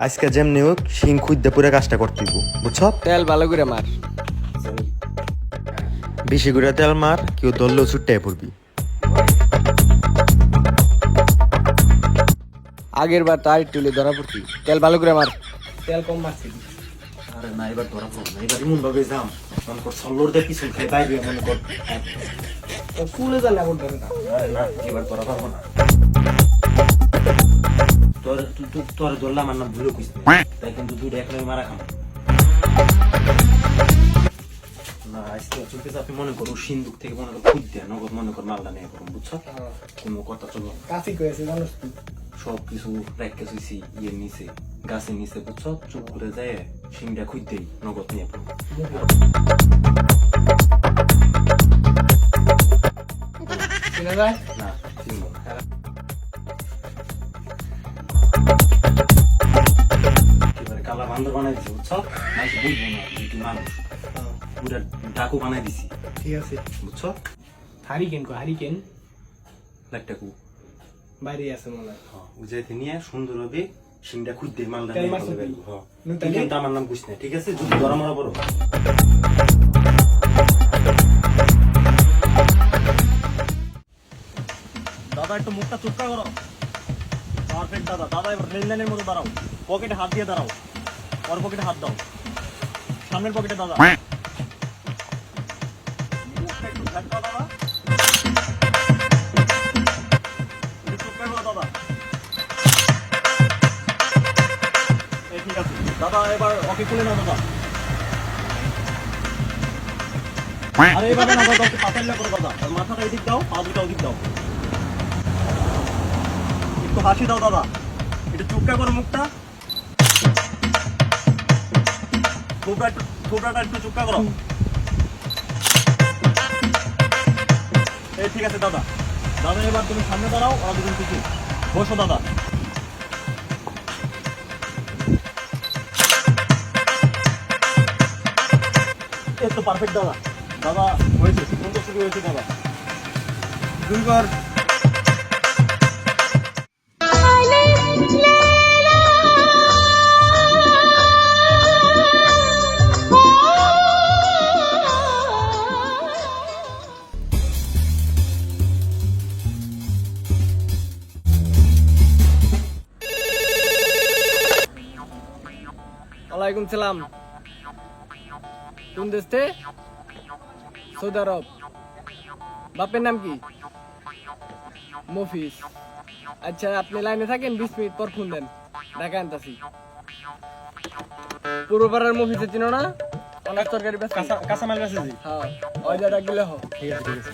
আজকে যেমনি হোক শিং খুঁজতে পুরো কাজটা করতে দিব, বুঝছ? তেল ভালো করে মার। বেশি করে তেল মার, কেউ ধরলেও ছুট্টাই পড়বি। আগের বার তার একটু ধরা পড়তি। তেল ভালো করে মার। তেল কম মারছি। আরে না, এবার ধরা পড়ো না, এবার এমন ভাবে যাম মনে কর সল্লোর দিয়ে পিছন খাই বাইরে মনে কর। ফুলে জানা করতে না। আরে না, এবার ধরা পারবো না। তোর ধরলাম আমার নাম ভুলে কইস তাই কিন্তু দুইটা একলাই মারা খাম না। আজকে চলতেছে, আপনি মনে করো সিন্দুক থেকে মনে কর খুঁজ দেয় নগদ মনে কর মালটা নিয়ে করুন, বুঝছো? কোনো কথা চলো কাশি কয়েছে মানুষ তুই। সব কিছু রেখে শুইছি ইয়ের নিচে, গাছের নিচে, বুঝছো? চুপ করে যায় সিংটা খুঁজ দেই নগদ নিয়ে পড়ো। চিনা যায় না চিনবো না। এবারে কালা বান্দর বানাই দিছি, বুঝছো? মানুষ বুঝবো না যে কি মানুষ, পুরা ডাকু বানাই দিছি, ঠিক আছে। বুঝছো? হারিকেন কো হারিকেন লাইটটাকু বাইরে আছে মনে হয়। উজাইতে নিয়ে সুন্দরভাবে সিংটা খুঁজ দেই মালটা তেল নিয়ে মারছো ভালো তুই? লাগবে। হ্যাঁ, নুতালি? তুই কিন্তু আমার নাম বুঝ না, ঠিক আছে? যদি ধরা মরা পড়ো দাদা একটু মুখটা চুপকা করো। পারফেক্ট দাদা। দাদা এবার রেল লাইনের মতো দাঁড়াও, পকেটে হাত দিয়ে দাঁড়াও, ওর পকেটে হাত দাও, সামনের পকেটে দাদা। মুখটা একটু ঝাঁকা দাদা, একটু চুপকা করো দাদা। এই ঠিক আছে দাদা, এবার ওকে খুলে নাও দাদা। আরে এইভাবে না দাদা, একটু পাতাল্লা করো দাদা, আর মাথাটা এদিক দাও, পা দুটা ওদিক দাও। একটু হাসি দাও দাদা, একটু চুপকা করো মুখটা, থোবড়াটা একটু চুপকা করো। এই ঠিক আছে দাদা। দাদা এবার তুমি সামনে দাঁড়াও, ওরা দুজন পিছু বসো দাদা। এই তো পারফেক্ট দাদা। দাদা হয়েছে, সুন্দর শুরু হয়েছে দাদা। দুইবার ওয়ালাইকুম সালাম। কোন দেশ থেকে? সৌদি আরব। বাপের নাম কি? মফিস। আচ্ছা আপনি লাইনে থাকেন, 20 মিনিট পর ফোন দেন, ঢাকা আনতাছি। পূর্বপাড়ার মফিসে চিনো না? অনেক তরকারি বেশ কাঁচামাল মেসেজি। হ্যাঁ, ওই জায়গা গেলে হ। ঠিক আছে ঠিক আছে।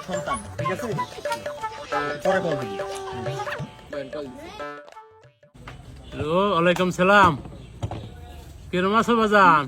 সন্তান ঠিক আছে, পরে কল দিবি। বলেন, কল দিছি। হ্যালো, ওয়ালাইকুম সালাম। কিরম আছো বাজান?